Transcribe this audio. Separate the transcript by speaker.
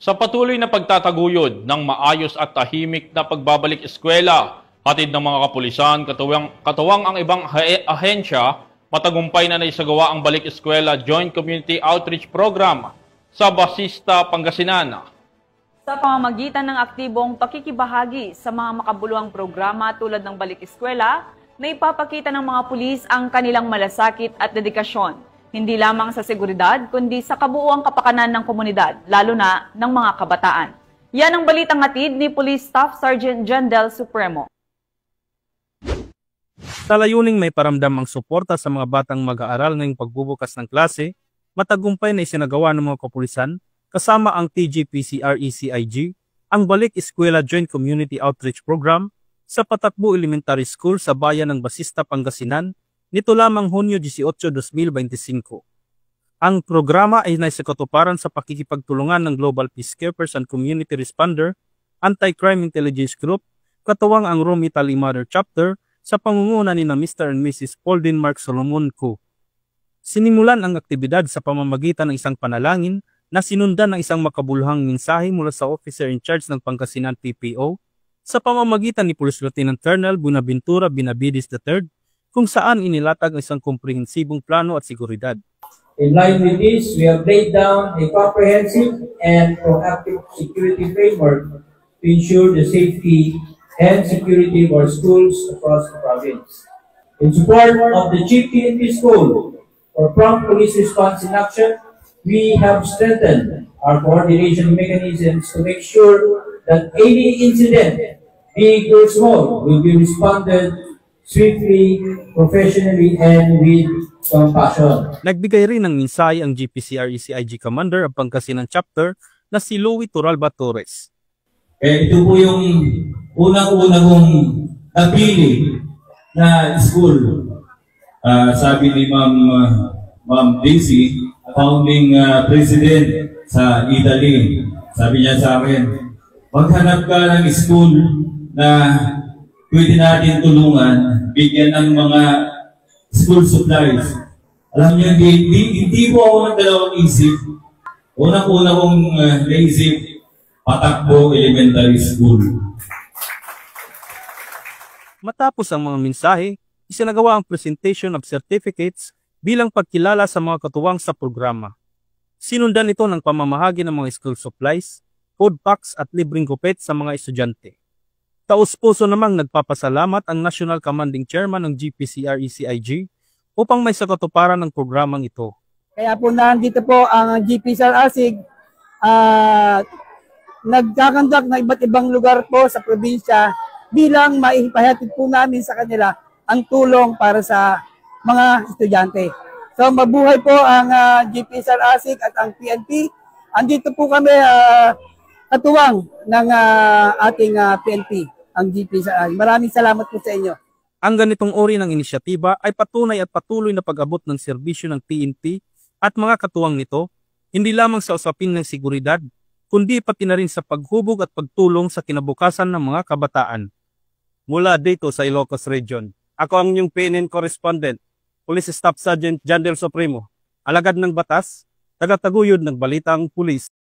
Speaker 1: Sa patuloy na pagtataguyod ng maayos at tahimik na pagbabalik eskwela, hatid ng mga kapulisan, katuwang ang ibang ahensya, matagumpay na naisagawa ang Balik Eskwela Joint Community Outreach Program sa Basista, Pangasinan.
Speaker 2: Sa pamamagitan ng aktibong pakikibahagi sa mga makabuluhang programa tulad ng Balik Eskwela, na ipapakita ng mga pulis ang kanilang malasakit at dedikasyon, hindi lamang sa seguridad, kundi sa kabuuang kapakanan ng komunidad, lalo na ng mga kabataan. Yan ang balitang hatid ni Police Staff Sergeant John Del Supremo.
Speaker 3: Sa layuning may paramdam ang suporta sa mga batang mag-aaral ngayong pagbubukas ng klase, matagumpay na isinagawa ng mga kapulisan kasama ang TGPCRECIG, ang Balik Eskwela Joint Community Outreach Program sa Patakbo Elementary School sa bayan ng Basista, Pangasinan, nito lamang Hunyo 18, 2025. Ang programa ay naisakatuparan sa pakikipagtulungan ng Global Peacekeepers and Community Responder, Anti-Crime Intelligence Group, katuwang ang Rome Italy Mother Chapter sa pangunguna ni na Mr. and Mrs. Pauldine Mark Solomon Co. Sinimulan ang aktibidad sa pamamagitan ng isang panalangin na sinundan ng isang makabuluhang mensahe mula sa Officer in Charge ng Pangasinan PPO sa pamamagitan ni Police Lieutenant Colonel Buenaventura Benavides III, kung saan inilatag ang isang komprehensibong plano at seguridad.
Speaker 4: In line with this, we have laid down a comprehensive and proactive security framework to ensure the safety and security of our schools across the province. In support of the Chief PNP School for prompt police response in action, we have strengthened our coordination mechanisms to make sure that any incident, big or small, will be responded swiftly, professionally, and with compassion.
Speaker 3: Nagbigay rin ng mensahe ang GPCRECIG Commander ng Pangasinan Chapter na si Louie Turalba Torres.
Speaker 5: Ito po yung unang-unang kong napili na school. Sabi ni Ma'am Daisy, founding president sa Italy, sabi niya sa akin, maghanap ka ng school na pwede natin tulungan, bigyan ng mga school supplies. Alam niyo, hindi po ako ng dalawang isip. Unang-una kong naisip, Patakbo Elementary School.
Speaker 3: Matapos ang mga mensahe, isinagawa ang presentation of certificates bilang pagkilala sa mga katuwang sa programa. Sinundan ito ng pamamahagi ng mga school supplies, food packs at libreng gupit sa mga estudyante. Taus-puso namang nagpapasalamat ang National Commanding Chairman ng GPCRECIG upang may sakatuparan ng programang ito.
Speaker 6: Kaya po nandito po ang GPCRECIG nagkakandak na iba't ibang lugar po sa probinsya bilang maipahatid po namin sa kanila ang tulong para sa mga estudyante. So mabuhay po ang GPCRECIG at ang PNP. Andito po kami katuwang ng ating PNP, ang GPCRECIG. Maraming salamat po sa inyo.
Speaker 3: Ang ganitong uri ng inisyatiba ay patunay at patuloy na pag-abot ng serbisyo ng PNP at mga katuwang nito, hindi lamang sa usapin ng seguridad, kundi pati na rin sa paghubog at pagtulong sa kinabukasan ng mga kabataan. Mula dito sa Ilocos Region, ako ang inyong PNN correspondent, Police Staff Sergeant John Del Supremo, alagad ng batas, tagataguyod ng balitang pulis.